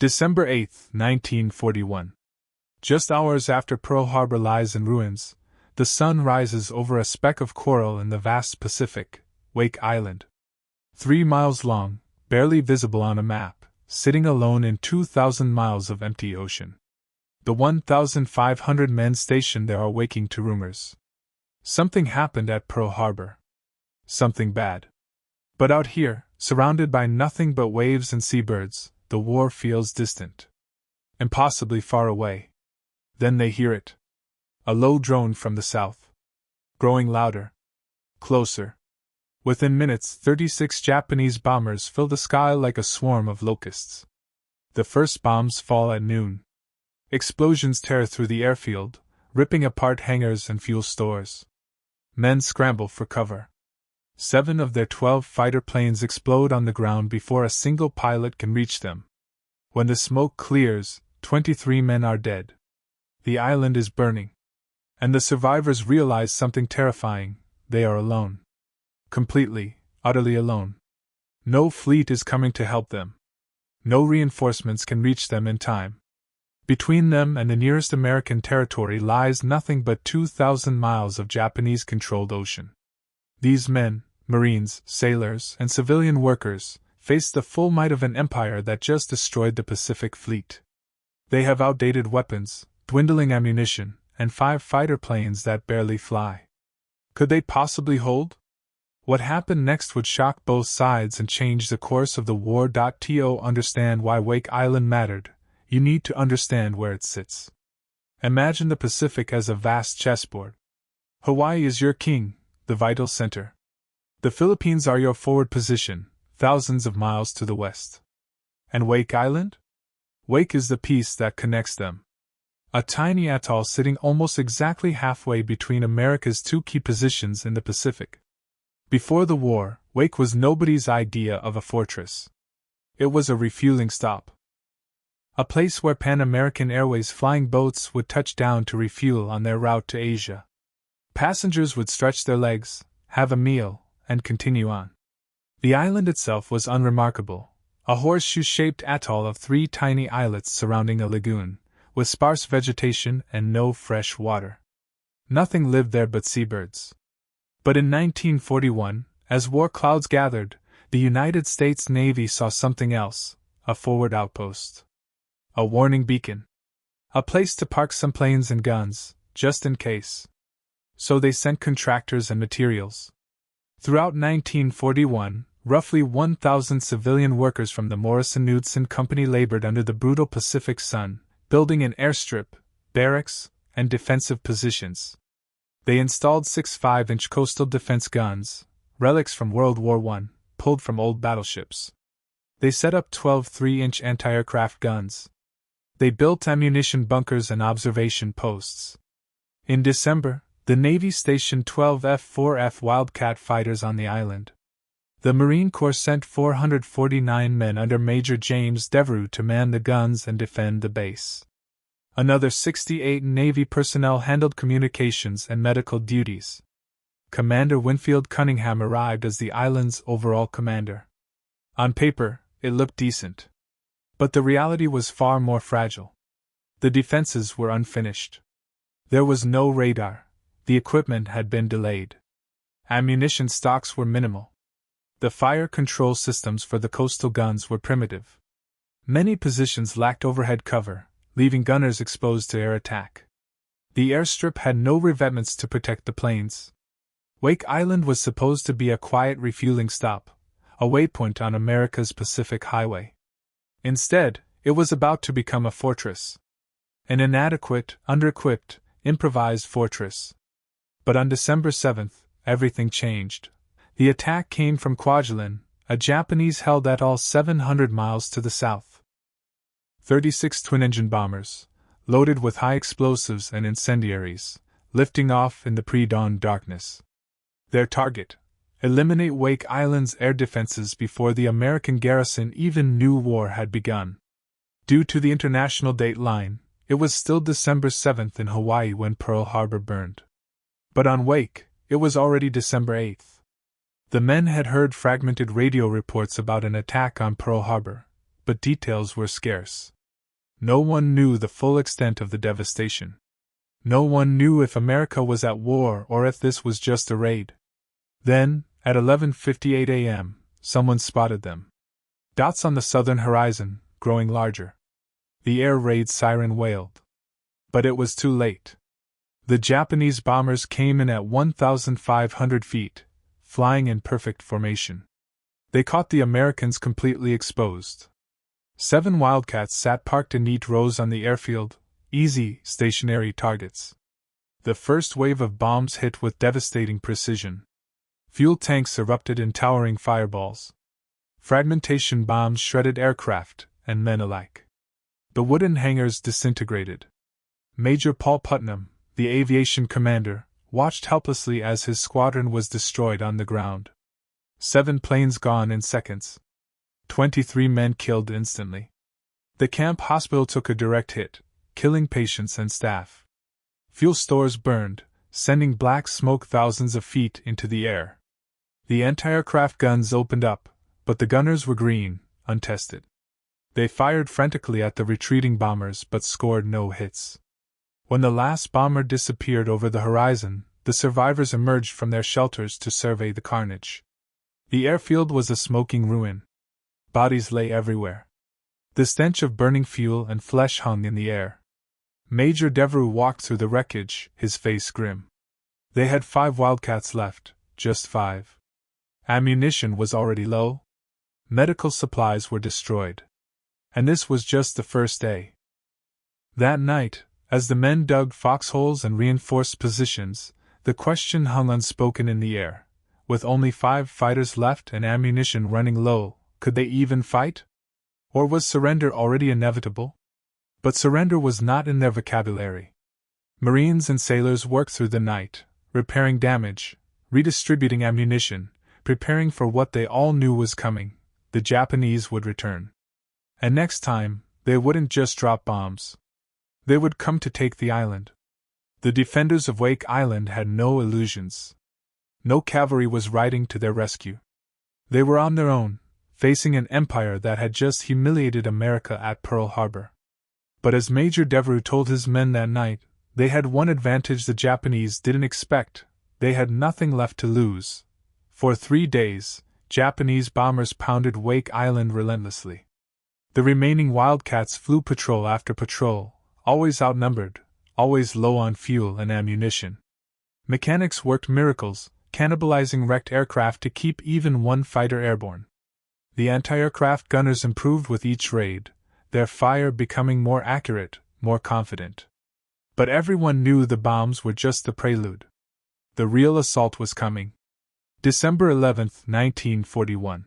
December 8, 1941. Just hours after Pearl Harbor lies in ruins, the sun rises over a speck of coral in the vast Pacific, Wake Island. 3 miles long, barely visible on a map, sitting alone in 2,000 miles of empty ocean. The 1,500 men stationed there are waking to rumors. Something happened at Pearl Harbor. Something bad. But out here, surrounded by nothing but waves and seabirds, the war feels distant. Impossibly far away. Then they hear it. A low drone from the south. Growing louder. Closer. Within minutes, 36 Japanese bombers fill the sky like a swarm of locusts. The first bombs fall at noon. Explosions tear through the airfield, ripping apart hangars and fuel stores. Men scramble for cover. 7 of their 12 fighter planes explode on the ground before a single pilot can reach them. When the smoke clears, 23 men are dead. The island is burning. And the survivors realize something terrifying: they are alone. Completely, utterly alone. No fleet is coming to help them. No reinforcements can reach them in time. Between them and the nearest American territory lies nothing but 2,000 miles of Japanese-controlled ocean. These men, Marines, sailors, and civilian workers, face the full might of an empire that just destroyed the Pacific Fleet. They have outdated weapons, dwindling ammunition, and 5 fighter planes that barely fly. Could they possibly hold? What happened next would shock both sides and change the course of the war. To understand why Wake Island mattered, you need to understand where it sits. Imagine the Pacific as a vast chessboard. Hawaii is your king, the vital center. The Philippines are your forward position, thousands of miles to the west. And Wake Island? Wake is the piece that connects them. A tiny atoll sitting almost exactly halfway between America's 2 key positions in the Pacific. Before the war, Wake was nobody's idea of a fortress. It was a refueling stop. A place where Pan American Airways flying boats would touch down to refuel on their route to Asia. Passengers would stretch their legs, have a meal, and continue on. The island itself was unremarkable, a horseshoe-shaped atoll of 3 tiny islets surrounding a lagoon, with sparse vegetation and no fresh water. Nothing lived there but seabirds. But in 1941, as war clouds gathered, the United States Navy saw something else: a forward outpost. A warning beacon. A place to park some planes and guns, just in case. So they sent contractors and materials. Throughout 1941, roughly 1,000 civilian workers from the Morrison-Knudsen Company labored under the brutal Pacific sun, building an airstrip, barracks, and defensive positions. They installed 6 5-inch coastal defense guns, relics from World War I, pulled from old battleships. They set up 12 3-inch anti-aircraft guns. They built ammunition bunkers and observation posts. In December, the Navy stationed 12 F-4F Wildcat fighters on the island. The Marine Corps sent 449 men under Major James Devereux to man the guns and defend the base. Another 68 Navy personnel handled communications and medical duties. Commander Winfield Cunningham arrived as the island's overall commander. On paper, it looked decent. But the reality was far more fragile. The defenses were unfinished. There was no radar. The equipment had been delayed. Ammunition stocks were minimal. The fire control systems for the coastal guns were primitive. Many positions lacked overhead cover, leaving gunners exposed to air attack. The airstrip had no revetments to protect the planes. Wake Island was supposed to be a quiet refueling stop, a waypoint on America's Pacific Highway. Instead, it was about to become a fortress. An inadequate, under-equipped, improvised fortress. But on December 7th, everything changed. The attack came from Kwajalein, a Japanese-held atoll 700 miles to the south. 36 twin-engine bombers, loaded with high explosives and incendiaries, lifting off in the pre-dawn darkness. Their target: eliminate Wake Island's air defenses before the American garrison even knew war had begun. Due to the international date line, it was still December 7th in Hawaii when Pearl Harbor burned. But on Wake, it was already December 8th. The men had heard fragmented radio reports about an attack on Pearl Harbor, but details were scarce. No one knew the full extent of the devastation. No one knew if America was at war or if this was just a raid. Then, at 11:58 a.m., someone spotted them. Dots on the southern horizon, growing larger. The air raid siren wailed. But it was too late. The Japanese bombers came in at 1,500 feet, flying in perfect formation. They caught the Americans completely exposed. 7 Wildcats sat parked in neat rows on the airfield, easy, stationary targets. The first wave of bombs hit with devastating precision. Fuel tanks erupted in towering fireballs. Fragmentation bombs shredded aircraft and men alike. The wooden hangars disintegrated. Major Paul Putnam, the aviation commander, watched helplessly as his squadron was destroyed on the ground. 7 planes gone in seconds. 23 men killed instantly. The camp hospital took a direct hit, killing patients and staff. Fuel stores burned, sending black smoke thousands of feet into the air. The anti-aircraft guns opened up, but the gunners were green, untested. They fired frantically at the retreating bombers but scored no hits. When the last bomber disappeared over the horizon, the survivors emerged from their shelters to survey the carnage. The airfield was a smoking ruin. Bodies lay everywhere. The stench of burning fuel and flesh hung in the air. Major Devereaux walked through the wreckage, his face grim. They had 5 Wildcats left, just 5. Ammunition was already low. Medical supplies were destroyed. And this was just the first day. That night, as the men dug foxholes and reinforced positions, the question hung unspoken in the air. With only 5 fighters left and ammunition running low, could they even fight? Or was surrender already inevitable? But surrender was not in their vocabulary. Marines and sailors worked through the night, repairing damage, redistributing ammunition, preparing for what they all knew was coming. The Japanese would return. And next time, they wouldn't just drop bombs. They would come to take the island. The defenders of Wake Island had no illusions. No cavalry was riding to their rescue. They were on their own, facing an empire that had just humiliated America at Pearl Harbor. But as Major Devereaux told his men that night, they had one advantage the Japanese didn't expect: they had nothing left to lose. For 3 days, Japanese bombers pounded Wake Island relentlessly. The remaining Wildcats flew patrol after patrol, always outnumbered, always low on fuel and ammunition. Mechanics worked miracles, cannibalizing wrecked aircraft to keep even one fighter airborne. The anti-aircraft gunners improved with each raid, their fire becoming more accurate, more confident. But everyone knew the bombs were just the prelude. The real assault was coming. December 11, 1941.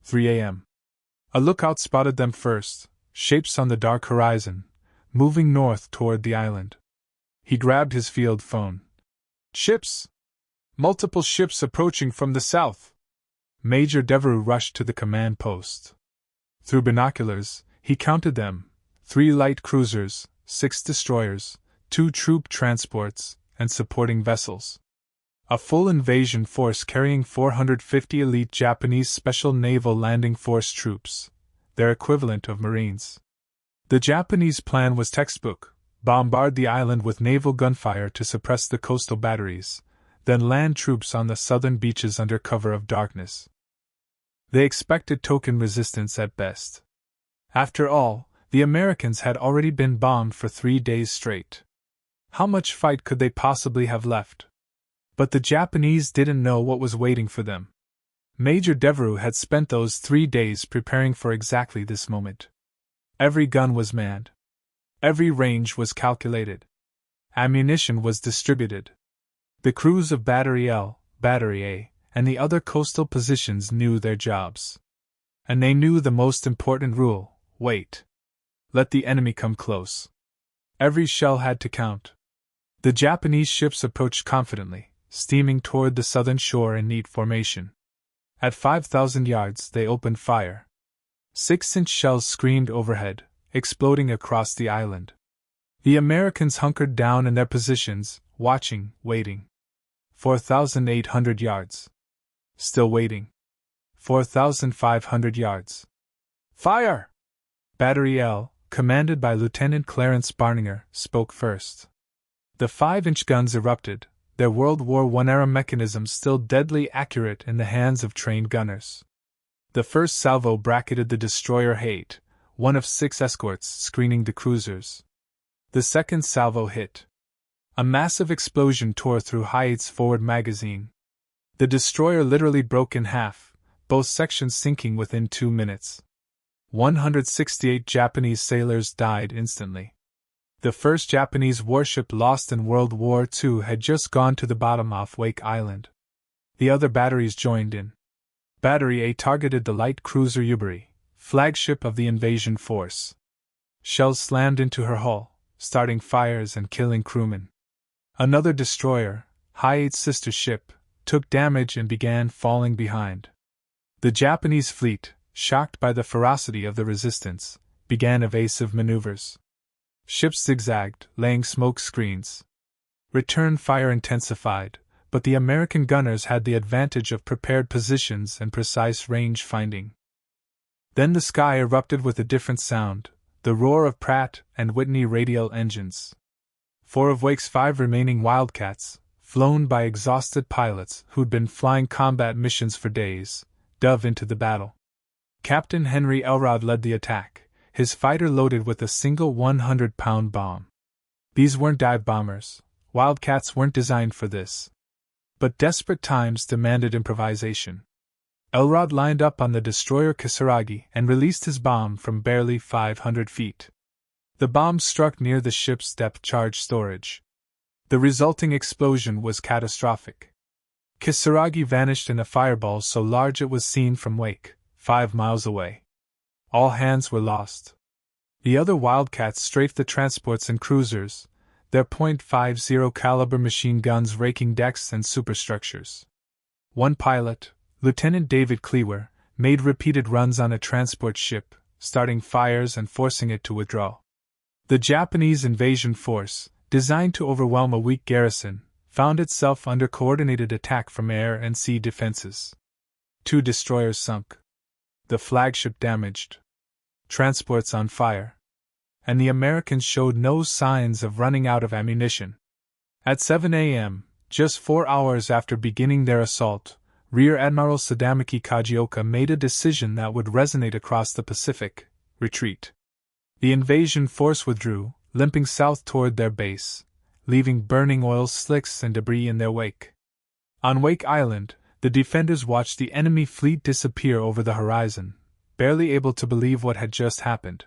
3 a.m. A lookout spotted them first, shapes on the dark horizon, moving north toward the island. He grabbed his field phone. "Ships! Multiple ships approaching from the south!" Major Devereaux rushed to the command post. Through binoculars, he counted them: 3 light cruisers, 6 destroyers, 2 troop transports, and supporting vessels. A full invasion force carrying 450 elite Japanese Special Naval Landing Force troops, their equivalent of Marines. The Japanese plan was textbook: bombard the island with naval gunfire to suppress the coastal batteries, then land troops on the southern beaches under cover of darkness. They expected token resistance at best. After all, the Americans had already been bombed for 3 days straight. How much fight could they possibly have left? But the Japanese didn't know what was waiting for them. Major Devereaux had spent those 3 days preparing for exactly this moment. Every gun was manned. Every range was calculated. Ammunition was distributed. The crews of Battery L, Battery A, and the other coastal positions knew their jobs. And they knew the most important rule: wait. Let the enemy come close. Every shell had to count. The Japanese ships approached confidently, steaming toward the southern shore in neat formation. At 5,000 yards, they opened fire. 6-inch shells screamed overhead, exploding across the island. The Americans hunkered down in their positions, watching, waiting. 4,800 yards. Still waiting. 4,500 yards. Fire! Battery L, commanded by Lieutenant Clarence Barninger, spoke first. The 5-inch guns erupted, their World War I-era mechanisms still deadly accurate in the hands of trained gunners. The first salvo bracketed the destroyer Haight, one of 6 escorts screening the cruisers. The second salvo hit. A massive explosion tore through Haight's forward magazine. The destroyer literally broke in half, both sections sinking within 2 minutes. 168 Japanese sailors died instantly. The first Japanese warship lost in World War II had just gone to the bottom off Wake Island. The other batteries joined in. Battery A targeted the light cruiser Yubari, flagship of the invasion force. Shells slammed into her hull, starting fires and killing crewmen. Another destroyer, Haight's sister ship, took damage and began falling behind. The Japanese fleet, shocked by the ferocity of the resistance, began evasive maneuvers. Ships zigzagged, laying smoke screens. Return fire intensified, but the American gunners had the advantage of prepared positions and precise range finding. Then the sky erupted with a different sound, the roar of Pratt and Whitney radial engines. 4 of Wake's 5 remaining Wildcats, flown by exhausted pilots who'd been flying combat missions for days, dove into the battle. Captain Henry Elrod led the attack, his fighter loaded with a single 100-pound bomb. These weren't dive bombers, Wildcats weren't designed for this. But desperate times demanded improvisation. Elrod lined up on the destroyer Kisaragi and released his bomb from barely 500 feet. The bomb struck near the ship's depth-charge storage. The resulting explosion was catastrophic. Kisaragi vanished in a fireball so large it was seen from Wake, 5 miles away. All hands were lost. The other Wildcats strafed the transports and cruisers, their .50 caliber machine guns raking decks and superstructures. One pilot, Lieutenant David Cleaver, made repeated runs on a transport ship, starting fires and forcing it to withdraw. The Japanese invasion force, designed to overwhelm a weak garrison, found itself under coordinated attack from air and sea defenses. 2 destroyers sunk. The flagship damaged. Transports on fire. And the Americans showed no signs of running out of ammunition. At 7 a.m., just 4 hours after beginning their assault, Rear Admiral Sadamaki Kajioka made a decision that would resonate across the Pacific: retreat. The invasion force withdrew, limping south toward their base, leaving burning oil slicks and debris in their wake. On Wake Island, the defenders watched the enemy fleet disappear over the horizon, barely able to believe what had just happened.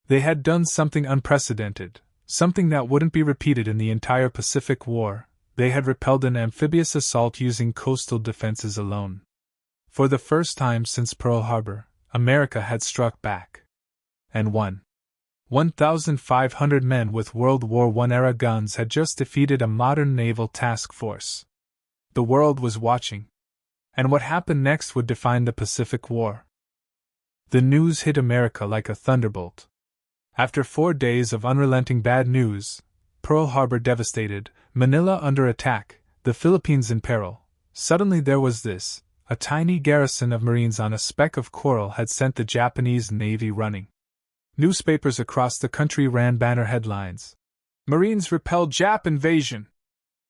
They had done something unprecedented, something that wouldn't be repeated in the entire Pacific War. They had repelled an amphibious assault using coastal defenses alone. For the first time since Pearl Harbor, America had struck back. And won. 1,500 men with World War I-era guns had just defeated a modern naval task force. The world was watching. And what happened next would define the Pacific War. The news hit America like a thunderbolt. After 4 days of unrelenting bad news, Pearl Harbor devastated, Manila under attack, the Philippines in peril, suddenly there was this: a tiny garrison of Marines on a speck of coral had sent the Japanese Navy running. Newspapers across the country ran banner headlines: "Marines repel Jap invasion!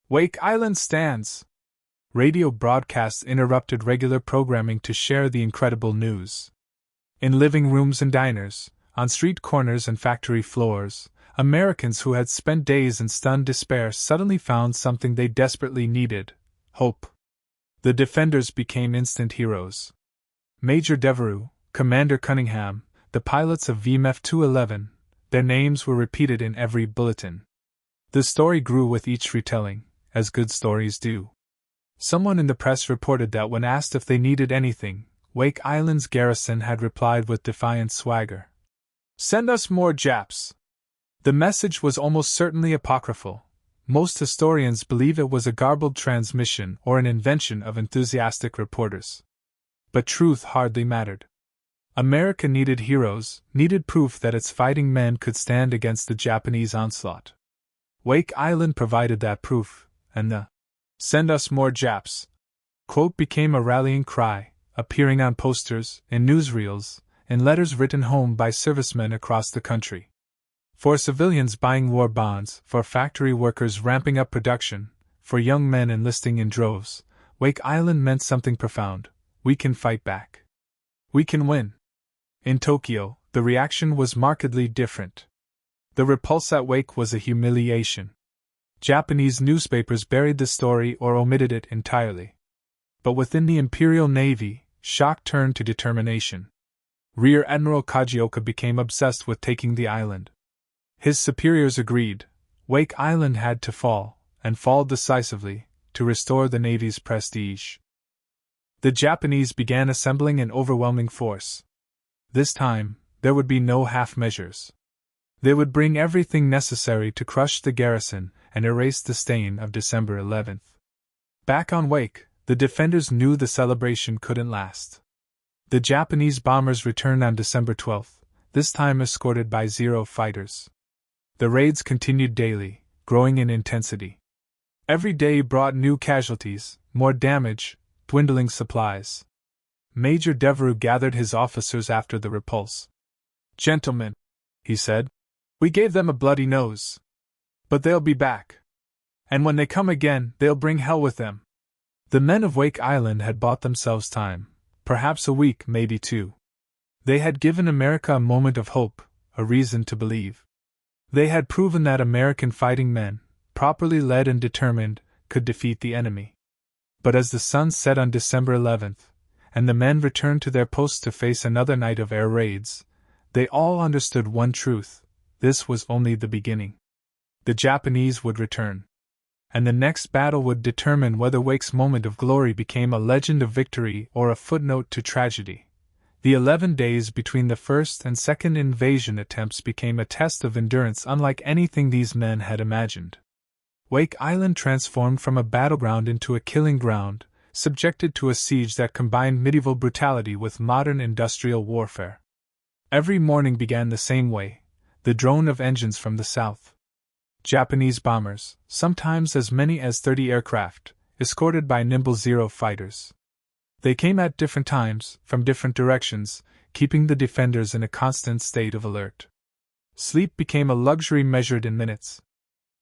Wake Island stands!" Radio broadcasts interrupted regular programming to share the incredible news. In living rooms and diners, on street corners and factory floors, Americans who had spent days in stunned despair suddenly found something they desperately needed: hope. The defenders became instant heroes. Major Devereux, Commander Cunningham, the pilots of VMF 211, their names were repeated in every bulletin. The story grew with each retelling, as good stories do. Someone in the press reported that when asked if they needed anything, Wake Island's garrison had replied with defiant swagger: "Send us more Japs." The message was almost certainly apocryphal. Most historians believe it was a garbled transmission or an invention of enthusiastic reporters. But truth hardly mattered. America needed heroes, needed proof that its fighting men could stand against the Japanese onslaught. Wake Island provided that proof, and the "Send us more Japs" quote became a rallying cry, appearing on posters, in newsreels, in letters written home by servicemen across the country. For civilians buying war bonds, for factory workers ramping up production, for young men enlisting in droves, Wake Island meant something profound. We can fight back. We can win. In Tokyo, the reaction was markedly different. The repulse at Wake was a humiliation. Japanese newspapers buried the story or omitted it entirely. But within the Imperial Navy, shock turned to determination. Rear Admiral Kajioka became obsessed with taking the island. His superiors agreed. Wake Island had to fall, and fall decisively, to restore the Navy's prestige. The Japanese began assembling an overwhelming force. This time, there would be no half measures. They would bring everything necessary to crush the garrison and erase the stain of December 11th. Back on Wake, the defenders knew the celebration couldn't last. The Japanese bombers returned on December 12th, this time escorted by Zero fighters. The raids continued daily, growing in intensity. Every day brought new casualties, more damage, dwindling supplies. Major Devereux gathered his officers after the repulse. "Gentlemen," he said, "we gave them a bloody nose. But they'll be back. And when they come again, they'll bring hell with them." The men of Wake Island had bought themselves time, perhaps a week, maybe two. They had given America a moment of hope, a reason to believe. They had proven that American fighting men, properly led and determined, could defeat the enemy. But as the sun set on December 11th, and the men returned to their posts to face another night of air raids, they all understood one truth: this was only the beginning. The Japanese would return. And the next battle would determine whether Wake's moment of glory became a legend of victory or a footnote to tragedy. The 11 days between the first and second invasion attempts became a test of endurance unlike anything these men had imagined. Wake Island transformed from a battleground into a killing ground, subjected to a siege that combined medieval brutality with modern industrial warfare. Every morning began the same way, the drone of engines from the south. Japanese bombers, sometimes as many as 30 aircraft, escorted by nimble Zero fighters. They came at different times, from different directions, keeping the defenders in a constant state of alert. Sleep became a luxury measured in minutes.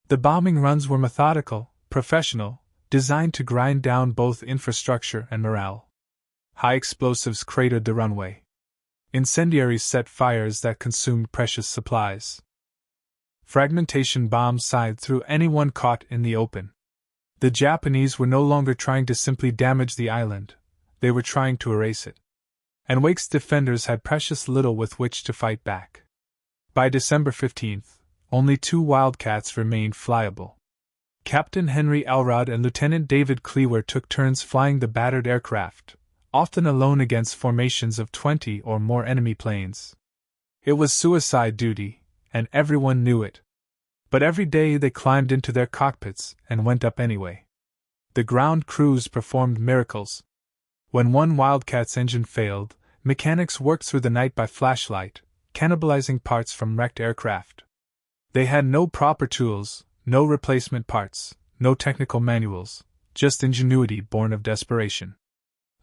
The bombing runs were methodical, professional, designed to grind down both infrastructure and morale. High explosives cratered the runway. Incendiaries set fires that consumed precious supplies. Fragmentation bombs scythed through anyone caught in the open. The Japanese were no longer trying to simply damage the island, they were trying to erase it. And Wake's defenders had precious little with which to fight back. By December 15th, only 2 Wildcats remained flyable. Captain Henry Elrod and Lieutenant David Cleaver took turns flying the battered aircraft, often alone against formations of 20 or more enemy planes. It was suicide duty, and everyone knew it. But every day they climbed into their cockpits and went up anyway. The ground crews performed miracles. When one Wildcat's engine failed, mechanics worked through the night by flashlight, cannibalizing parts from wrecked aircraft. They had no proper tools, no replacement parts, no technical manuals, just ingenuity born of desperation.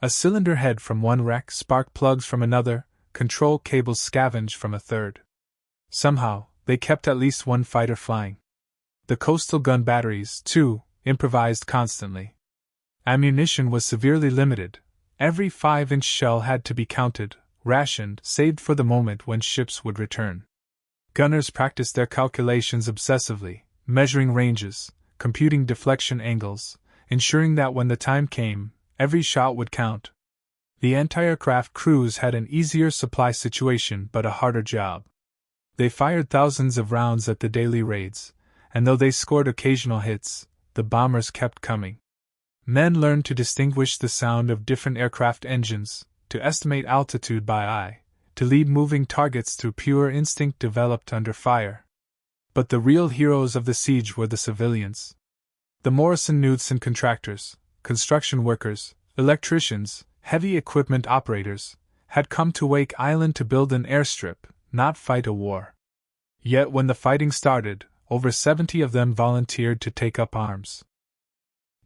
A cylinder head from one wreck, spark plugs from another, control cables scavenged from a third. Somehow, they kept at least one fighter flying. The coastal gun batteries, too, improvised constantly. Ammunition was severely limited. Every 5-inch shell had to be counted, rationed, saved for the moment when ships would return. Gunners practiced their calculations obsessively, measuring ranges, computing deflection angles, ensuring that when the time came, every shot would count. The anti-aircraft crews had an easier supply situation but a harder job. They fired thousands of rounds at the daily raids, and though they scored occasional hits, the bombers kept coming. Men learned to distinguish the sound of different aircraft engines, to estimate altitude by eye, to lead moving targets through pure instinct developed under fire. But the real heroes of the siege were the civilians. The Morrison-Knudsen contractors, construction workers, electricians, heavy equipment operators, had come to Wake Island to build an airstrip, not fight a war. Yet when the fighting started, over 70 of them volunteered to take up arms.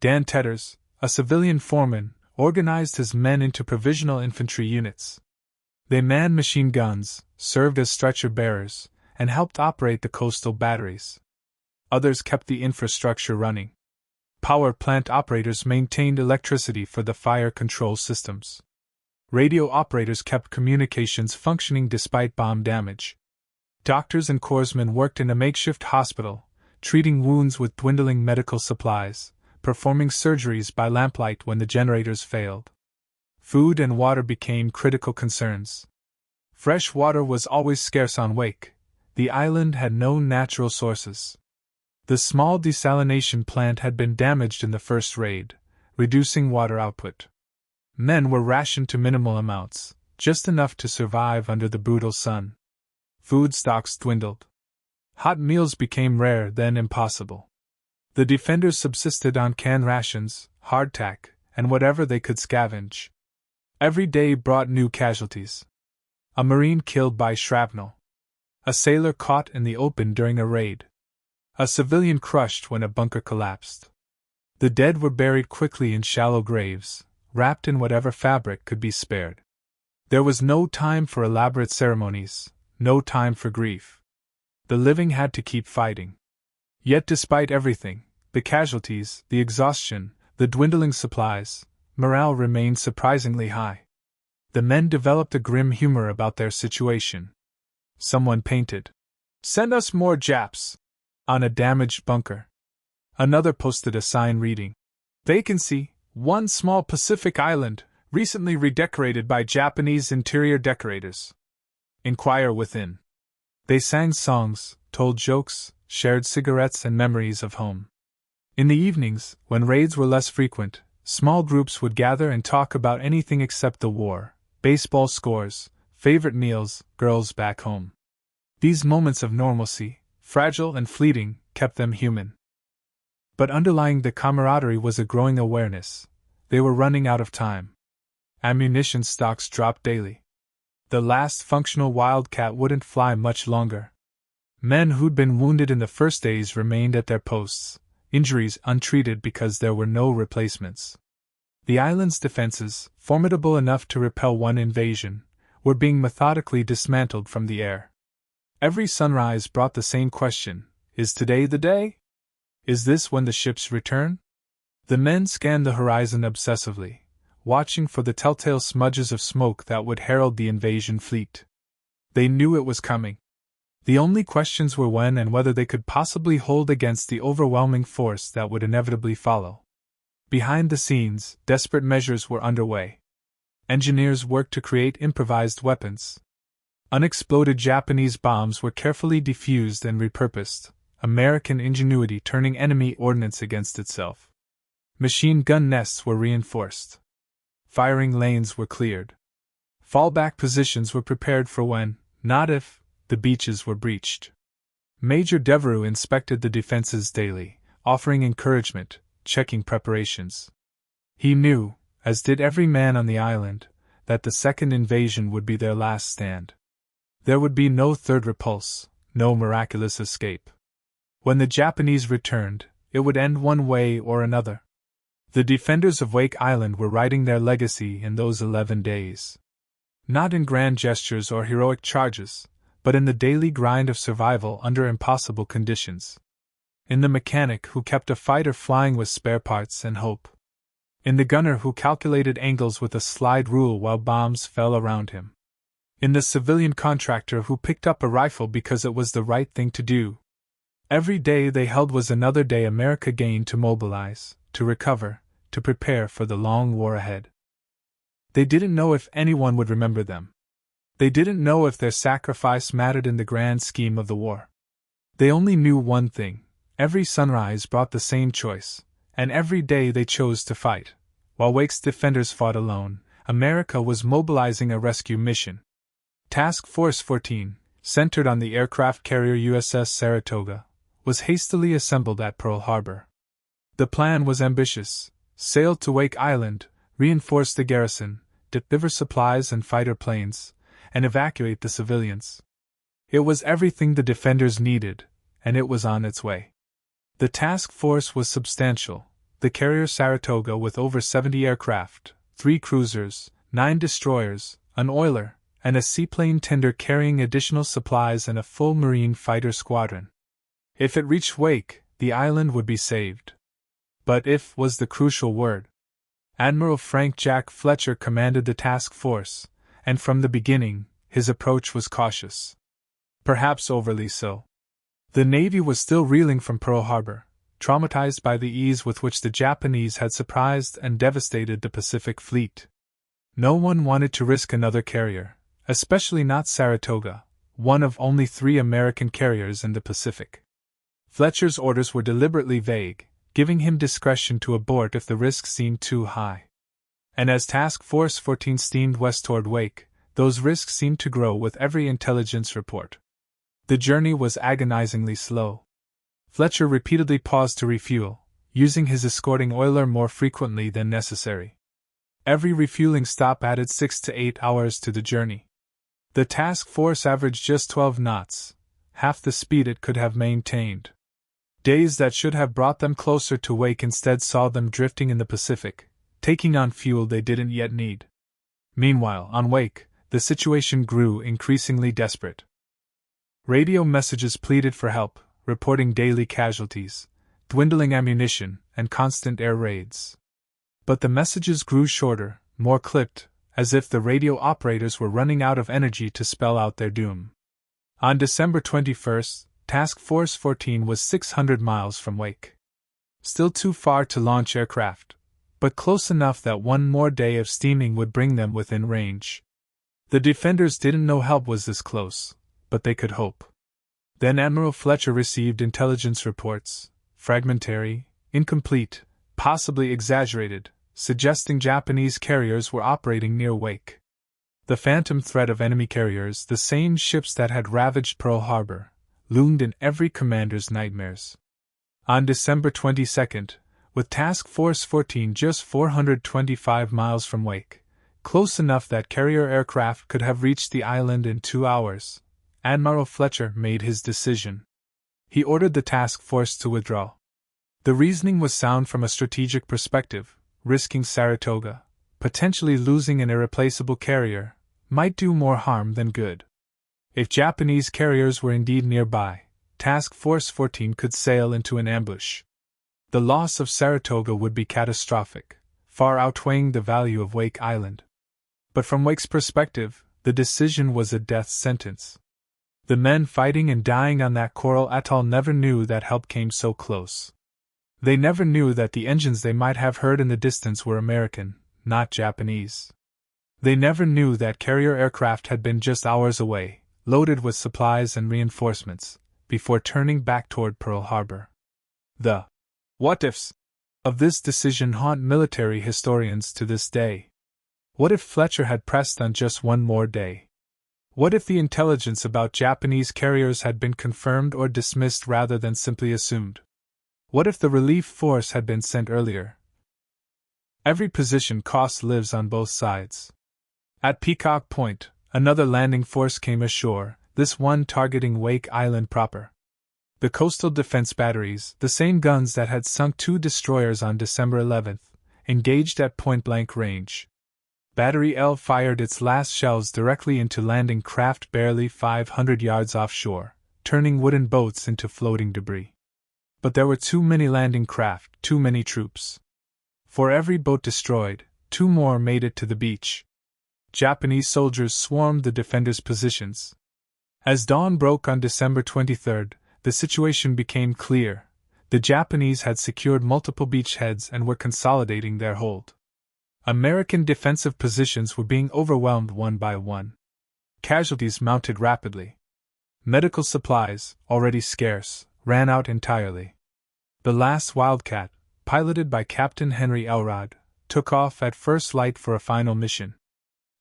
Dan Tetters, a civilian foreman, organized his men into provisional infantry units. They manned machine guns, served as stretcher bearers, and helped operate the coastal batteries. Others kept the infrastructure running. Power plant operators maintained electricity for the fire control systems. Radio operators kept communications functioning despite bomb damage. Doctors and corpsmen worked in a makeshift hospital, treating wounds with dwindling medical supplies, performing surgeries by lamplight when the generators failed. Food and water became critical concerns. Fresh water was always scarce on Wake. The island had no natural sources. The small desalination plant had been damaged in the first raid, reducing water output. Men were rationed to minimal amounts, just enough to survive under the brutal sun. Food stocks dwindled. Hot meals became rare, then impossible. The defenders subsisted on canned rations, hardtack, and whatever they could scavenge. Every day brought new casualties. A Marine killed by shrapnel. A sailor caught in the open during a raid. A civilian crushed when a bunker collapsed. The dead were buried quickly in shallow graves, wrapped in whatever fabric could be spared. There was no time for elaborate ceremonies, no time for grief. The living had to keep fighting. Yet despite everything, the casualties, the exhaustion, the dwindling supplies, morale remained surprisingly high. The men developed a grim humor about their situation. Someone painted, "Send us more Japs," on a damaged bunker. Another posted a sign reading, "Vacancy, one small Pacific island, recently redecorated by Japanese interior decorators. Inquire within." They sang songs, told jokes, shared cigarettes and memories of home. In the evenings, when raids were less frequent, small groups would gather and talk about anything except the war, baseball scores, favorite meals, girls back home. These moments of normalcy, fragile and fleeting, kept them human. But underlying the camaraderie was a growing awareness. They were running out of time. Ammunition stocks dropped daily. The last functional Wildcat wouldn't fly much longer. Men who'd been wounded in the first days remained at their posts, injuries untreated because there were no replacements. The island's defenses, formidable enough to repel one invasion, were being methodically dismantled from the air. Every sunrise brought the same question: is today the day? Is this when the ships return? The men scanned the horizon obsessively, watching for the telltale smudges of smoke that would herald the invasion fleet. They knew it was coming. The only questions were when and whether they could possibly hold against the overwhelming force that would inevitably follow. Behind the scenes, desperate measures were underway. Engineers worked to create improvised weapons. Unexploded Japanese bombs were carefully defused and repurposed, American ingenuity turning enemy ordnance against itself. Machine gun nests were reinforced. Firing lanes were cleared. Fallback positions were prepared for when, not if, the beaches were breached. Major Devereaux inspected the defenses daily, offering encouragement, checking preparations. He knew, as did every man on the island, that the second invasion would be their last stand. There would be no third repulse, no miraculous escape. When the Japanese returned, it would end one way or another. The defenders of Wake Island were writing their legacy in those 11 days. Not in grand gestures or heroic charges, but in the daily grind of survival under impossible conditions. In the mechanic who kept a fighter flying with spare parts and hope. In the gunner who calculated angles with a slide rule while bombs fell around him. In the civilian contractor who picked up a rifle because it was the right thing to do. Every day they held was another day America gained to mobilize, to recover, to prepare for the long war ahead. They didn't know if anyone would remember them. They didn't know if their sacrifice mattered in the grand scheme of the war. They only knew one thing: every sunrise brought the same choice, and every day they chose to fight. While Wake's defenders fought alone, America was mobilizing a rescue mission. Task Force 14, centered on the aircraft carrier USS Saratoga, was hastily assembled at Pearl Harbor. The plan was ambitious: sail to Wake Island, reinforce the garrison, deliver supplies and fighter planes, and evacuate the civilians. It was everything the defenders needed, and it was on its way. The task force was substantial: the carrier Saratoga with over 70 aircraft, 3 cruisers, 9 destroyers, an oiler, and a seaplane tender carrying additional supplies and a full marine fighter squadron. If it reached Wake, the island would be saved. But if was the crucial word. Admiral Frank Jack Fletcher commanded the task force, and from the beginning, his approach was cautious. Perhaps overly so. The Navy was still reeling from Pearl Harbor, traumatized by the ease with which the Japanese had surprised and devastated the Pacific Fleet. No one wanted to risk another carrier, especially not Saratoga, one of only 3 American carriers in the Pacific. Fletcher's orders were deliberately vague, giving him discretion to abort if the risk seemed too high. And as Task Force 14 steamed west toward Wake, those risks seemed to grow with every intelligence report. The journey was agonizingly slow. Fletcher repeatedly paused to refuel, using his escorting oiler more frequently than necessary. Every refueling stop added 6 to 8 hours to the journey. The task force averaged just 12 knots, half the speed it could have maintained. Days that should have brought them closer to Wake instead saw them drifting in the Pacific, taking on fuel they didn't yet need. Meanwhile, on Wake, the situation grew increasingly desperate. Radio messages pleaded for help, reporting daily casualties, dwindling ammunition, and constant air raids. But the messages grew shorter, more clipped, as if the radio operators were running out of energy to spell out their doom. On December 21st, Task Force 14 was 600 miles from Wake. Still too far to launch aircraft, but close enough that one more day of steaming would bring them within range. The defenders didn't know help was this close, but they could hope. Then Admiral Fletcher received intelligence reports, fragmentary, incomplete, possibly exaggerated, suggesting Japanese carriers were operating near Wake. The phantom threat of enemy carriers, the same ships that had ravaged Pearl Harbor, loomed in every commander's nightmares. On December 22nd, with Task Force 14 just 425 miles from Wake, close enough that carrier aircraft could have reached the island in 2 hours, Admiral Fletcher made his decision. He ordered the task force to withdraw. The reasoning was sound from a strategic perspective. Risking Saratoga, potentially losing an irreplaceable carrier, might do more harm than good. If Japanese carriers were indeed nearby, Task Force 14 could sail into an ambush. The loss of Saratoga would be catastrophic, far outweighing the value of Wake Island. But from Wake's perspective, the decision was a death sentence. The men fighting and dying on that coral atoll never knew that help came so close. They never knew that the engines they might have heard in the distance were American, not Japanese. They never knew that carrier aircraft had been just hours away, loaded with supplies and reinforcements, before turning back toward Pearl Harbor. The what-ifs of this decision haunt military historians to this day. What if Fletcher had pressed on just one more day? What if the intelligence about Japanese carriers had been confirmed or dismissed rather than simply assumed? What if the relief force had been sent earlier? Every position cost lives on both sides. At Peacock Point, another landing force came ashore, this one targeting Wake Island proper. The coastal defense batteries, the same guns that had sunk 2 destroyers on December 11th, engaged at point-blank range. Battery L fired its last shells directly into landing craft barely 500 yards offshore, turning wooden boats into floating debris. But there were too many landing craft, too many troops. For every boat destroyed, 2 more made it to the beach. Japanese soldiers swarmed the defenders' positions. As dawn broke on December 23rd, the situation became clear. The Japanese had secured multiple beachheads and were consolidating their hold. American defensive positions were being overwhelmed one by one. Casualties mounted rapidly. Medical supplies, already scarce, ran out entirely. The last Wildcat, piloted by Captain Henry Elrod, took off at first light for a final mission.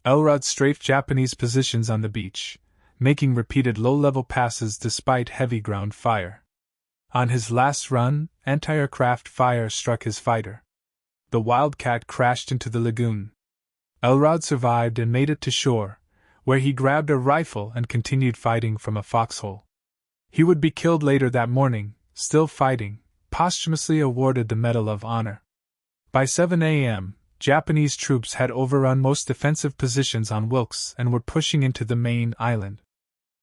Elrod strafed Japanese positions on the beach, making repeated low-level passes despite heavy ground fire. On his last run, anti-aircraft fire struck his fighter. The Wildcat crashed into the lagoon. Elrod survived and made it to shore, where he grabbed a rifle and continued fighting from a foxhole. He would be killed later that morning, still fighting, posthumously awarded the Medal of Honor. By 7 a.m., Japanese troops had overrun most defensive positions on Wilkes and were pushing into the main island.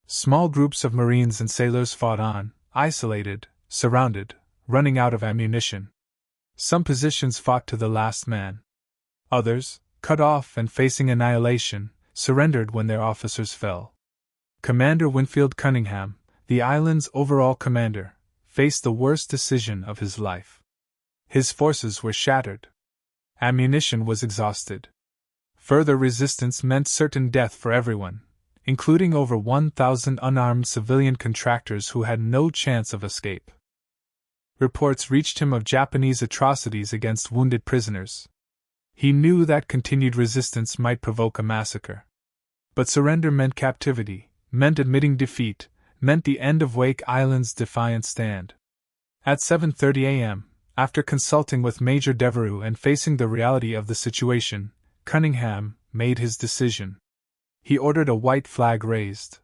Small groups of Marines and sailors fought on, isolated, surrounded, running out of ammunition. Some positions fought to the last man. Others, cut off and facing annihilation, surrendered when their officers fell. Commander Winfield Cunningham, the island's overall commander, faced the worst decision of his life. His forces were shattered. Ammunition was exhausted. Further resistance meant certain death for everyone, including over 1,000 unarmed civilian contractors who had no chance of escape. Reports reached him of Japanese atrocities against wounded prisoners. He knew that continued resistance might provoke a massacre. But surrender meant captivity, meant admitting defeat, meant the end of Wake Island's defiant stand. At 7:30 a.m., after consulting with Major Devereux and facing the reality of the situation, Cunningham made his decision. He ordered a white flag raised.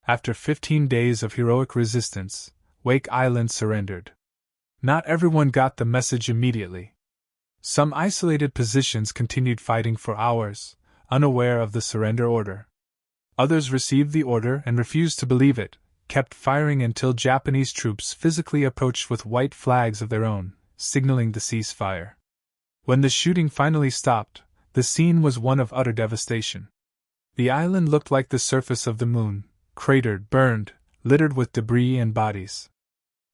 After 15 days of heroic resistance, Wake Island surrendered. Not everyone got the message immediately. Some isolated positions continued fighting for hours, unaware of the surrender order. Others received the order and refused to believe it, kept firing until Japanese troops physically approached with white flags of their own, signaling the ceasefire. When the shooting finally stopped, the scene was one of utter devastation. The island looked like the surface of the moon, cratered, burned, littered with debris and bodies.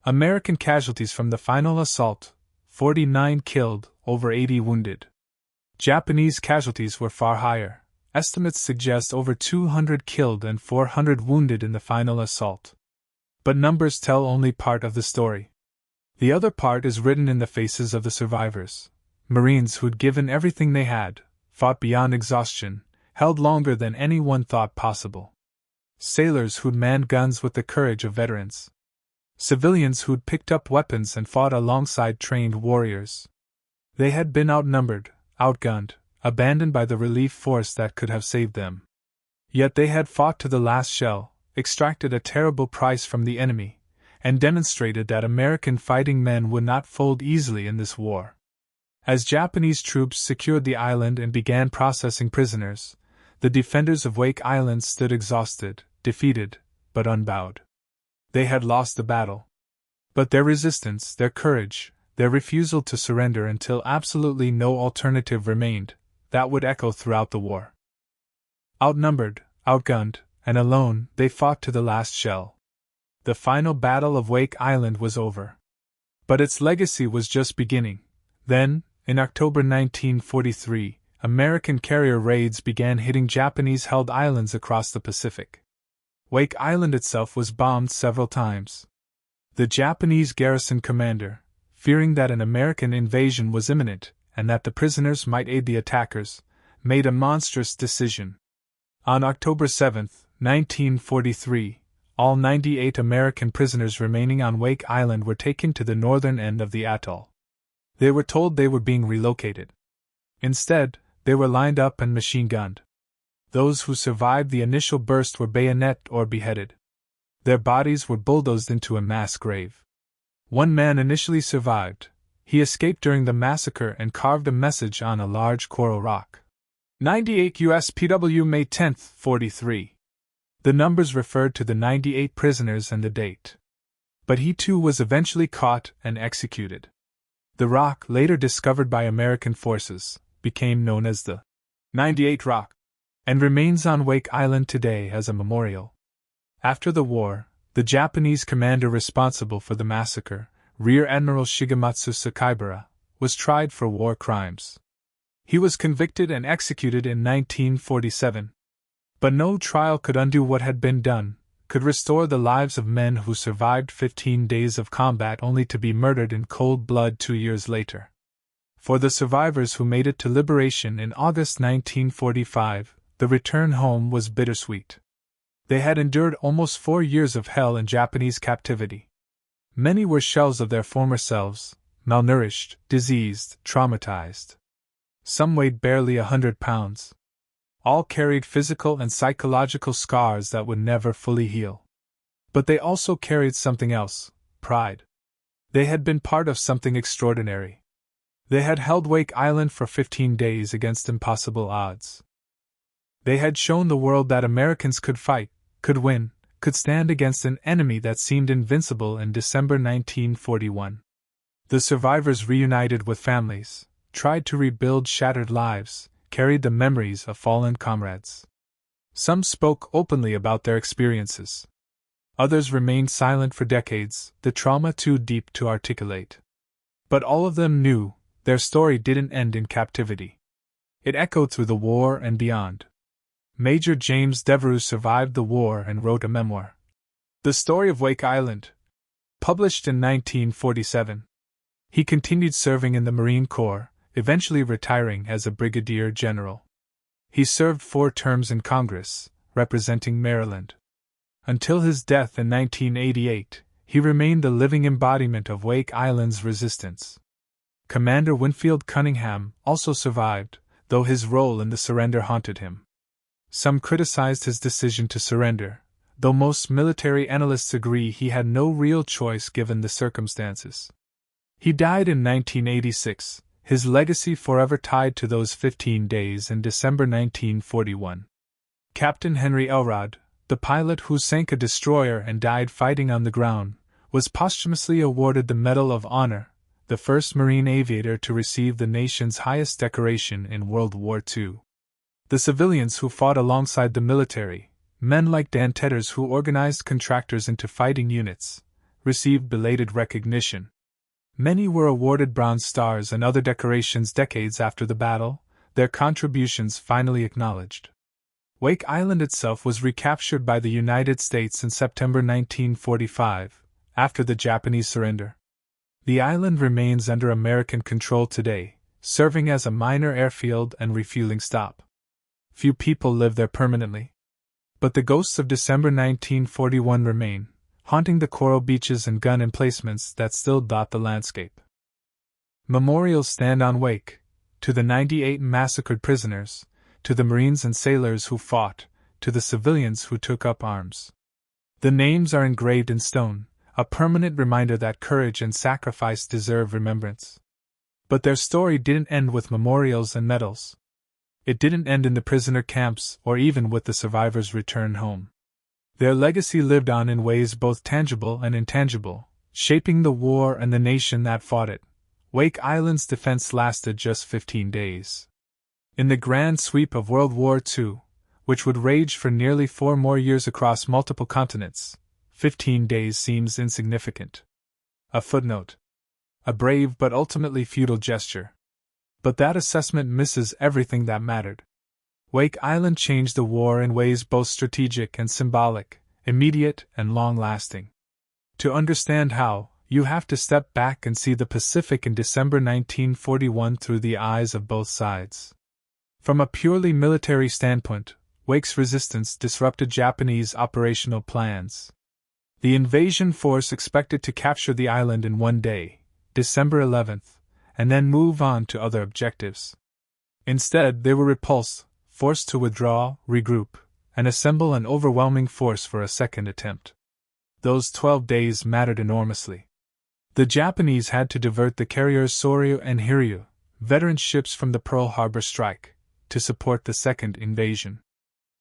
American casualties from the final assault: 49 killed, over 80 wounded. Japanese casualties were far higher. Estimates suggest over 200 killed and 400 wounded in the final assault. But numbers tell only part of the story. The other part is written in the faces of the survivors. Marines who'd given everything they had, fought beyond exhaustion, held longer than anyone thought possible. Sailors who'd manned guns with the courage of veterans. Civilians who'd picked up weapons and fought alongside trained warriors. They had been outnumbered, outgunned, abandoned by the relief force that could have saved them. Yet they had fought to the last shell, extracted a terrible price from the enemy, and demonstrated that American fighting men would not fold easily in this war. As Japanese troops secured the island and began processing prisoners, the defenders of Wake Island stood exhausted, defeated, but unbowed. They had lost the battle. But their resistance, their courage, their refusal to surrender until absolutely no alternative remained, that would echo throughout the war. Outnumbered, outgunned, and alone, they fought to the last shell. The final battle of Wake Island was over. But its legacy was just beginning. Then, in October 1943, American carrier raids began hitting Japanese-held islands across the Pacific. Wake Island itself was bombed several times. The Japanese garrison commander, fearing that an American invasion was imminent, and that the prisoners might aid the attackers, made a monstrous decision. On October 7, 1943, all 98 American prisoners remaining on Wake Island were taken to the northern end of the atoll. They were told they were being relocated. Instead, they were lined up and machine-gunned. Those who survived the initial burst were bayoneted or beheaded. Their bodies were bulldozed into a mass grave. One man initially survived. He escaped during the massacre and carved a message on a large coral rock. 98 USPW May 10, 43. The numbers referred to the 98 prisoners and the date. But he too was eventually caught and executed. The rock, later discovered by American forces, became known as the 98 Rock, and remains on Wake Island today as a memorial. After the war, the Japanese commander responsible for the massacre, Rear Admiral Shigematsu Sakaibara, was tried for war crimes. He was convicted and executed in 1947. But no trial could undo what had been done, could restore the lives of men who survived 15 days of combat only to be murdered in cold blood 2 years later. For the survivors who made it to liberation in August 1945, the return home was bittersweet. They had endured almost 4 years of hell in Japanese captivity. Many were shells of their former selves, malnourished, diseased, traumatized. Some weighed barely 100 pounds. All carried physical and psychological scars that would never fully heal. But they also carried something else: pride. They had been part of something extraordinary. They had held Wake Island for 15 days against impossible odds. They had shown the world that Americans could fight, could win, could stand against an enemy that seemed invincible in December 1941. The survivors reunited with families, tried to rebuild shattered lives, carried the memories of fallen comrades. Some spoke openly about their experiences. Others remained silent for decades, the trauma too deep to articulate. But all of them knew their story didn't end in captivity. It echoed through the war and beyond. Major James Devereux survived the war and wrote a memoir, The Story of Wake Island, published in 1947. He continued serving in the Marine Corps, eventually retiring as a brigadier general. He served 4 terms in Congress, representing Maryland. Until his death in 1988, he remained the living embodiment of Wake Island's resistance. Commander Winfield Cunningham also survived, though his role in the surrender haunted him. Some criticized his decision to surrender, though most military analysts agree he had no real choice given the circumstances. He died in 1986, his legacy forever tied to those 15 days in December 1941. Captain Henry Elrod, the pilot who sank a destroyer and died fighting on the ground, was posthumously awarded the Medal of Honor, the first Marine aviator to receive the nation's highest decoration in World War II. The civilians who fought alongside the military, men like Dan Tedders who organized contractors into fighting units, received belated recognition. Many were awarded Bronze Stars and other decorations decades after the battle, their contributions finally acknowledged. Wake Island itself was recaptured by the United States in September 1945, after the Japanese surrender. The island remains under American control today, serving as a minor airfield and refueling stop. Few people live there permanently. But the ghosts of December 1941 remain, haunting the coral beaches and gun emplacements that still dot the landscape. Memorials stand on Wake, to the 98 massacred prisoners, to the Marines and sailors who fought, to the civilians who took up arms. The names are engraved in stone, a permanent reminder that courage and sacrifice deserve remembrance. But their story didn't end with memorials and medals. It didn't end in the prisoner camps or even with the survivors' return home. Their legacy lived on in ways both tangible and intangible, shaping the war and the nation that fought it. Wake Island's defense lasted just 15 days. In the grand sweep of World War II, which would rage for nearly 4 more years across multiple continents, 15 days seems insignificant. A footnote. A brave but ultimately futile gesture. But that assessment misses everything that mattered. Wake Island changed the war in ways both strategic and symbolic, immediate and long-lasting. To understand how, you have to step back and see the Pacific in December 1941 through the eyes of both sides. From a purely military standpoint, Wake's resistance disrupted Japanese operational plans. The invasion force expected to capture the island in one day, December 11th, and then move on to other objectives. Instead, they were repulsed, forced to withdraw, regroup, and assemble an overwhelming force for a second attempt. Those 12 days mattered enormously. The Japanese had to divert the carriers Soryu and Hiryu, veteran ships from the Pearl Harbor strike, to support the second invasion.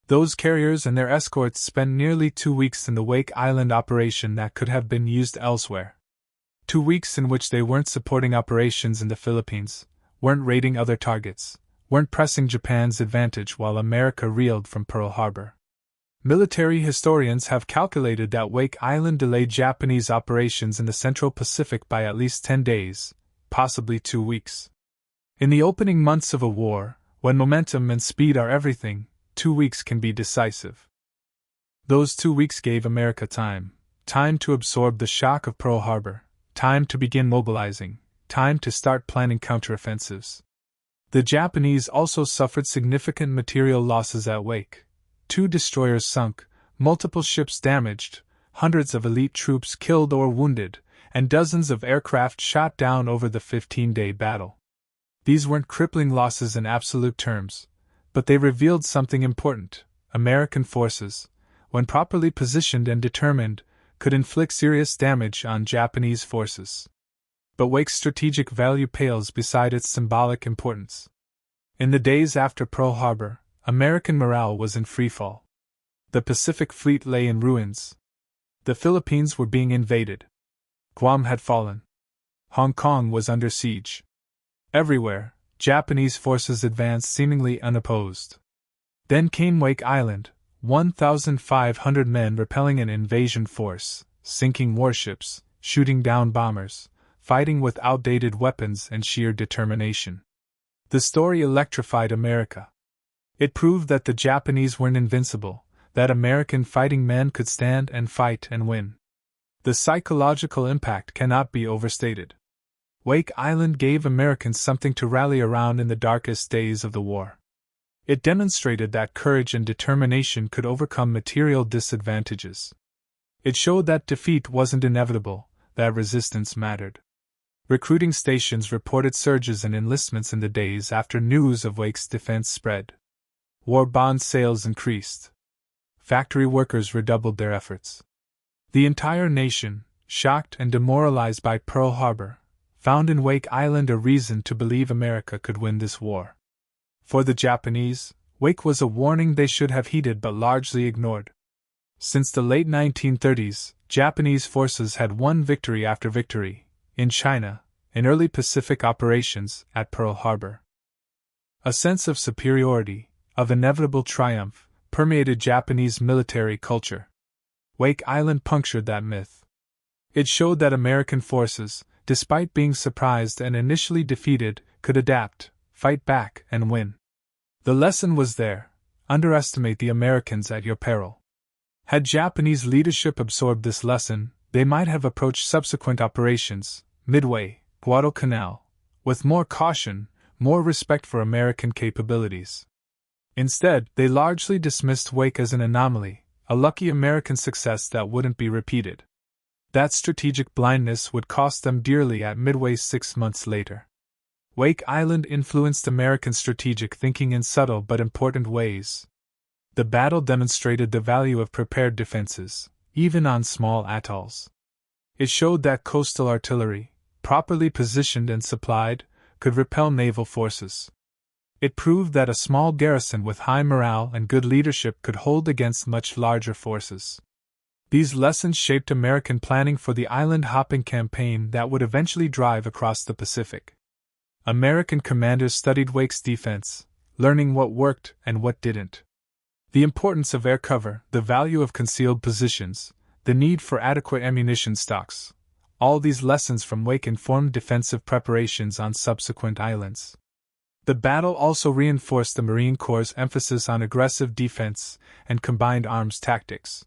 Those carriers and their escorts spent nearly 2 weeks in the Wake Island operation that could have been used elsewhere. 2 weeks in which they weren't supporting operations in the Philippines, weren't raiding other targets, weren't pressing Japan's advantage while America reeled from Pearl Harbor. Military historians have calculated that Wake Island delayed Japanese operations in the Central Pacific by at least 10 days, possibly 2 weeks. In the opening months of a war, when momentum and speed are everything, 2 weeks can be decisive. Those 2 weeks gave America time to absorb the shock of Pearl Harbor, time to begin mobilizing, time to start planning counteroffensives. The Japanese also suffered significant material losses at Wake. 2 destroyers sunk, multiple ships damaged, hundreds of elite troops killed or wounded, and dozens of aircraft shot down over the 15-day battle. These weren't crippling losses in absolute terms, but they revealed something important. American forces, when properly positioned and determined, could inflict serious damage on Japanese forces. But Wake's strategic value pales beside its symbolic importance. In the days after Pearl Harbor, American morale was in freefall. The Pacific Fleet lay in ruins. The Philippines were being invaded. Guam had fallen. Hong Kong was under siege. Everywhere, Japanese forces advanced seemingly unopposed. Then came Wake Island, 1,500 men repelling an invasion force, sinking warships, shooting down bombers, fighting with outdated weapons and sheer determination. The story electrified America. It proved that the Japanese weren't invincible, that American fighting men could stand and fight and win. The psychological impact cannot be overstated. Wake Island gave Americans something to rally around in the darkest days of the war. It demonstrated that courage and determination could overcome material disadvantages. It showed that defeat wasn't inevitable, that resistance mattered. Recruiting stations reported surges in enlistments in the days after news of Wake's defense spread. War bond sales increased. Factory workers redoubled their efforts. The entire nation, shocked and demoralized by Pearl Harbor, found in Wake Island a reason to believe America could win this war. For the Japanese, Wake was a warning they should have heeded but largely ignored. Since the late 1930s, Japanese forces had won victory after victory, in China, in early Pacific operations, at Pearl Harbor. A sense of superiority, of inevitable triumph, permeated Japanese military culture. Wake Island punctured that myth. It showed that American forces, despite being surprised and initially defeated, could adapt, fight back, and win. The lesson was there: underestimate the Americans at your peril. Had Japanese leadership absorbed this lesson, they might have approached subsequent operations, Midway, Guadalcanal, with more caution, more respect for American capabilities. Instead, they largely dismissed Wake as an anomaly, a lucky American success that wouldn't be repeated. That strategic blindness would cost them dearly at Midway 6 months later. Wake Island influenced American strategic thinking in subtle but important ways. The battle demonstrated the value of prepared defenses, even on small atolls. It showed that coastal artillery, properly positioned and supplied, could repel naval forces. It proved that a small garrison with high morale and good leadership could hold against much larger forces. These lessons shaped American planning for the island-hopping campaign that would eventually drive across the Pacific. American commanders studied Wake's defense, learning what worked and what didn't. The importance of air cover, the value of concealed positions, the need for adequate ammunition stocks. All these lessons from Wake informed defensive preparations on subsequent islands. The battle also reinforced the Marine Corps' emphasis on aggressive defense and combined arms tactics.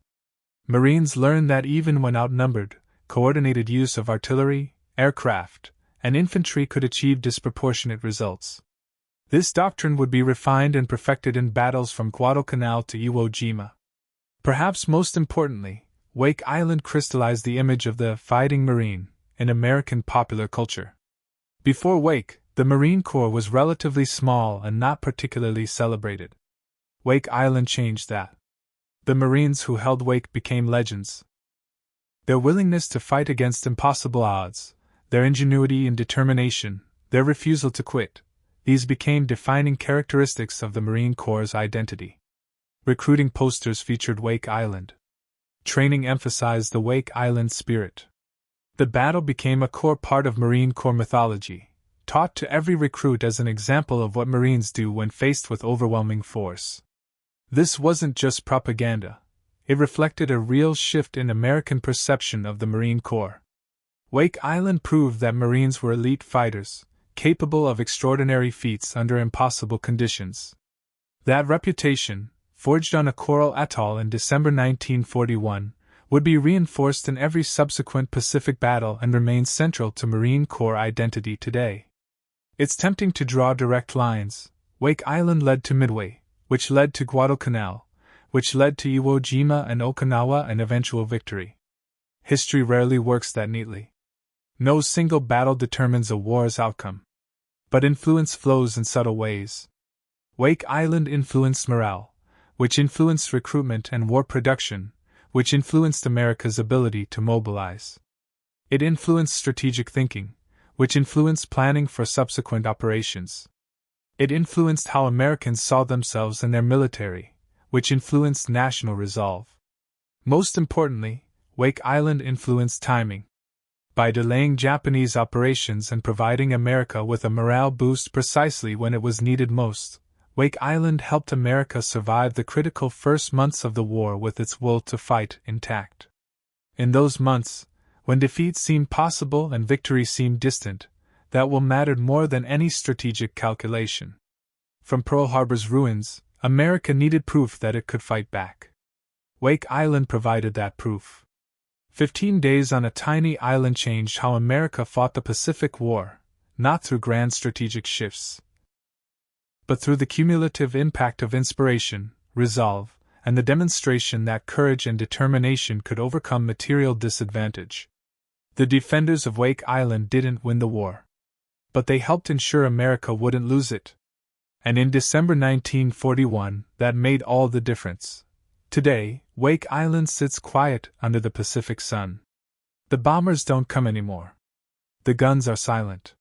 Marines learned that even when outnumbered, coordinated use of artillery, aircraft, and infantry could achieve disproportionate results. This doctrine would be refined and perfected in battles from Guadalcanal to Iwo Jima. Perhaps most importantly, Wake Island crystallized the image of the fighting Marine in American popular culture. Before Wake, the Marine Corps was relatively small and not particularly celebrated. Wake Island changed that. The Marines who held Wake became legends. Their willingness to fight against impossible odds, their ingenuity and determination, their refusal to quit, these became defining characteristics of the Marine Corps' identity. Recruiting posters featured Wake Island. Training emphasized the Wake Island spirit. The battle became a core part of Marine Corps mythology, taught to every recruit as an example of what Marines do when faced with overwhelming force. This wasn't just propaganda. It reflected a real shift in American perception of the Marine Corps. Wake Island proved that Marines were elite fighters, capable of extraordinary feats under impossible conditions. That reputation, forged on a coral atoll in December 1941, would be reinforced in every subsequent Pacific battle and remains central to Marine Corps identity today. It's tempting to draw direct lines. Wake Island led to Midway, which led to Guadalcanal, which led to Iwo Jima and Okinawa and eventual victory. History rarely works that neatly. No single battle determines a war's outcome. But influence flows in subtle ways. Wake Island influenced morale, which influenced recruitment and war production, which influenced America's ability to mobilize. It influenced strategic thinking, which influenced planning for subsequent operations. It influenced how Americans saw themselves and their military, which influenced national resolve. Most importantly, Wake Island influenced timing. By delaying Japanese operations and providing America with a morale boost precisely when it was needed most, Wake Island helped America survive the critical first months of the war with its will to fight intact. In those months, when defeat seemed possible and victory seemed distant, that will mattered more than any strategic calculation. From Pearl Harbor's ruins, America needed proof that it could fight back. Wake Island provided that proof. 15 days on a tiny island changed how America fought the Pacific War, not through grand strategic shifts, but through the cumulative impact of inspiration, resolve, and the demonstration that courage and determination could overcome material disadvantage. The defenders of Wake Island didn't win the war, but they helped ensure America wouldn't lose it. And in December 1941, that made all the difference. Today, Wake Island sits quiet under the Pacific sun. The bombers don't come anymore. The guns are silent.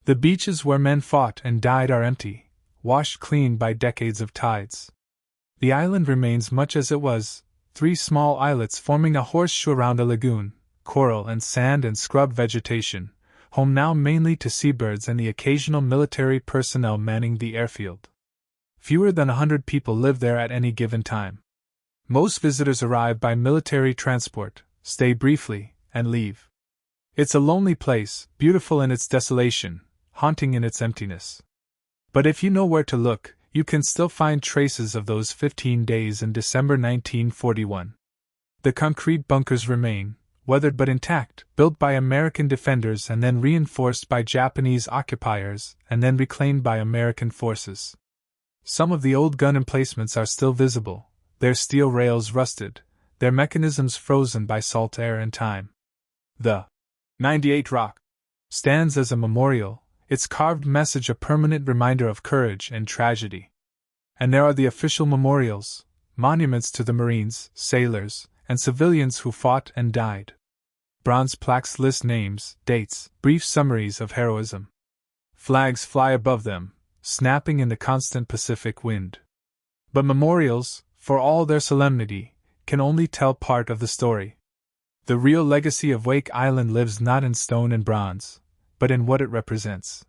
The beaches where men fought and died are empty, washed clean by decades of tides. The island remains much as it was, 3 small islets forming a horseshoe around a lagoon, coral and sand and scrub vegetation, home now mainly to seabirds and the occasional military personnel manning the airfield. Fewer than 100 people live there at any given time. Most visitors arrive by military transport, stay briefly, and leave. It's a lonely place, beautiful in its desolation, haunting in its emptiness. But if you know where to look, you can still find traces of those 15 days in December 1941. The concrete bunkers remain, weathered but intact, built by American defenders and then reinforced by Japanese occupiers and then reclaimed by American forces. Some of the old gun emplacements are still visible, their steel rails rusted, their mechanisms frozen by salt air and time. The 98 Rock stands as a memorial, its carved message a permanent reminder of courage and tragedy. And there are the official memorials, monuments to the Marines, sailors, and civilians who fought and died. Bronze plaques list names, dates, brief summaries of heroism. Flags fly above them, snapping in the constant Pacific wind. But memorials, for all their solemnity, can only tell part of the story. The real legacy of Wake Island lives not in stone and bronze, but in what it represents.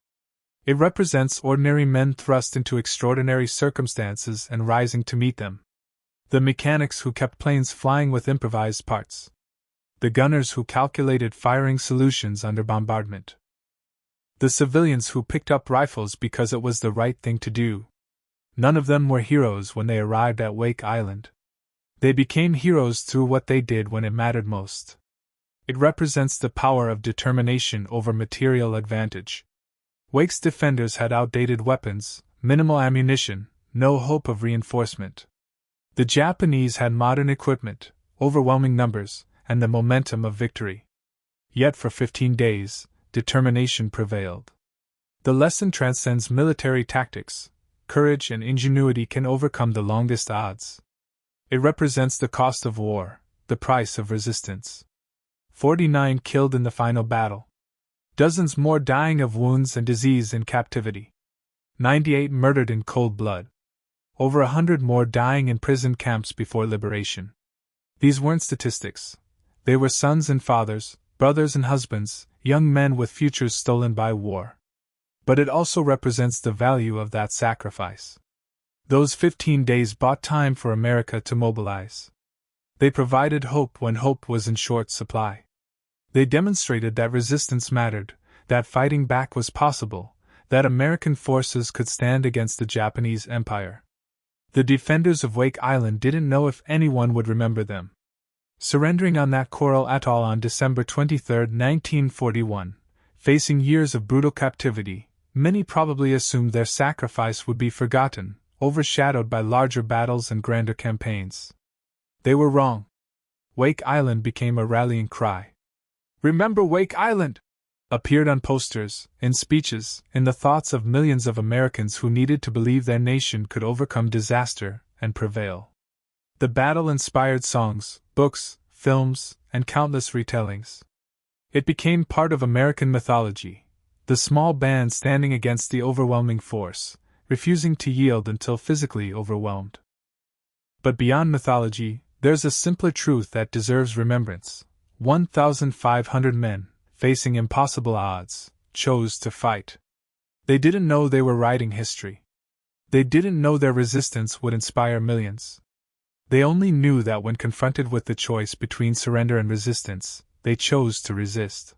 It represents ordinary men thrust into extraordinary circumstances and rising to meet them. The mechanics who kept planes flying with improvised parts. The gunners who calculated firing solutions under bombardment. The civilians who picked up rifles because it was the right thing to do. None of them were heroes when they arrived at Wake Island. They became heroes through what they did when it mattered most. It represents the power of determination over material advantage. Wake's defenders had outdated weapons, minimal ammunition, no hope of reinforcement. The Japanese had modern equipment, overwhelming numbers, and the momentum of victory. Yet for 15 days, determination prevailed. The lesson transcends military tactics. Courage and ingenuity can overcome the longest odds. It represents the cost of war, the price of resistance. 49 killed in the final battle. Dozens more dying of wounds and disease in captivity. 98 murdered in cold blood. Over 100 more dying in prison camps before liberation. These weren't statistics. They were sons and fathers, brothers and husbands, young men with futures stolen by war. But it also represents the value of that sacrifice. Those 15 days bought time for America to mobilize. They provided hope when hope was in short supply. They demonstrated that resistance mattered, that fighting back was possible, that American forces could stand against the Japanese Empire. The defenders of Wake Island didn't know if anyone would remember them. Surrendering on that coral atoll on December 23, 1941, facing years of brutal captivity, many probably assumed their sacrifice would be forgotten, overshadowed by larger battles and grander campaigns. They were wrong. Wake Island became a rallying cry. "Remember Wake Island!" appeared on posters, in speeches, in the thoughts of millions of Americans who needed to believe their nation could overcome disaster and prevail. The battle inspired songs, books, films, and countless retellings. It became part of American mythology, The small band standing against the overwhelming force, refusing to yield until physically overwhelmed. But beyond mythology, there's a simpler truth that deserves remembrance. 1,500 men, facing impossible odds, chose to fight. They didn't know they were writing history. They didn't know their resistance would inspire millions. They only knew that when confronted with the choice between surrender and resistance, they chose to resist.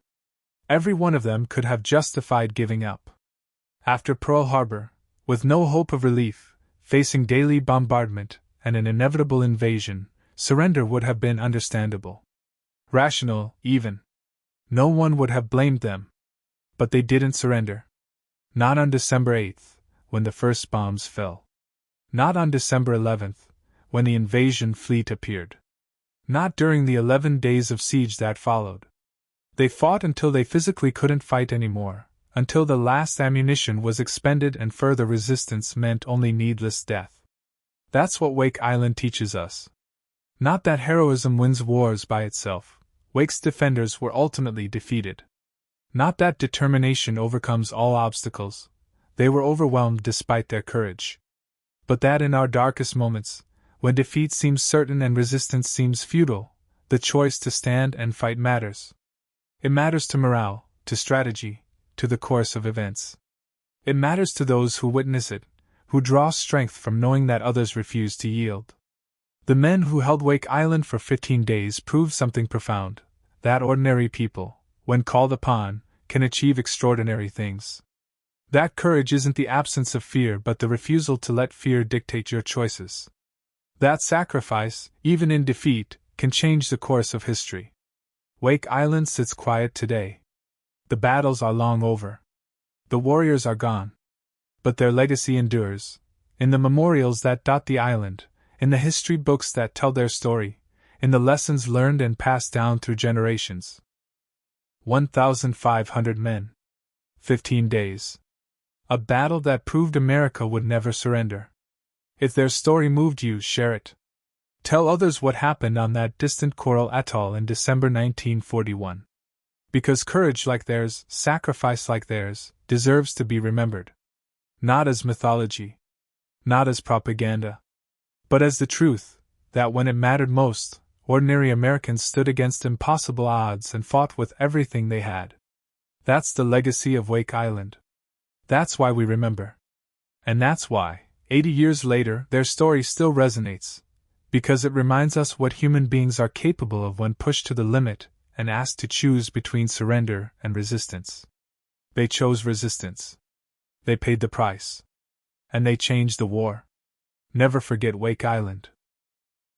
Every one of them could have justified giving up. After Pearl Harbor, with no hope of relief, facing daily bombardment and an inevitable invasion, surrender would have been understandable. Rational, even. No one would have blamed them. But they didn't surrender. Not on December 8th, when the first bombs fell. Not on December 11th, when the invasion fleet appeared. Not during the 11 days of siege that followed. They fought until they physically couldn't fight anymore, until the last ammunition was expended and further resistance meant only needless death. That's what Wake Island teaches us. Not that heroism wins wars by itself. Wake's defenders were ultimately defeated. Not that determination overcomes all obstacles. They were overwhelmed despite their courage. But that in our darkest moments, when defeat seems certain and resistance seems futile, the choice to stand and fight matters. It matters to morale, to strategy, to the course of events. It matters to those who witness it, who draw strength from knowing that others refuse to yield. The men who held Wake Island for 15 days proved something profound, that ordinary people, when called upon, can achieve extraordinary things. That courage isn't the absence of fear but the refusal to let fear dictate your choices. That sacrifice, even in defeat, can change the course of history. Wake Island sits quiet today. The battles are long over. The warriors are gone. But their legacy endures, in the memorials that dot the island, in the history books that tell their story, in the lessons learned and passed down through generations. 1,500 men. 15 days. A battle that proved America would never surrender. If their story moved you, share it. Tell others what happened on that distant coral atoll in December 1941. Because courage like theirs, sacrifice like theirs, deserves to be remembered. Not as mythology. Not as propaganda. But as the truth, that when it mattered most, ordinary Americans stood against impossible odds and fought with everything they had. That's the legacy of Wake Island. That's why we remember. And that's why, 80 years later, their story still resonates. Because it reminds us what human beings are capable of when pushed to the limit and asked to choose between surrender and resistance. They chose resistance. They paid the price. And they changed the war. Never forget Wake Island.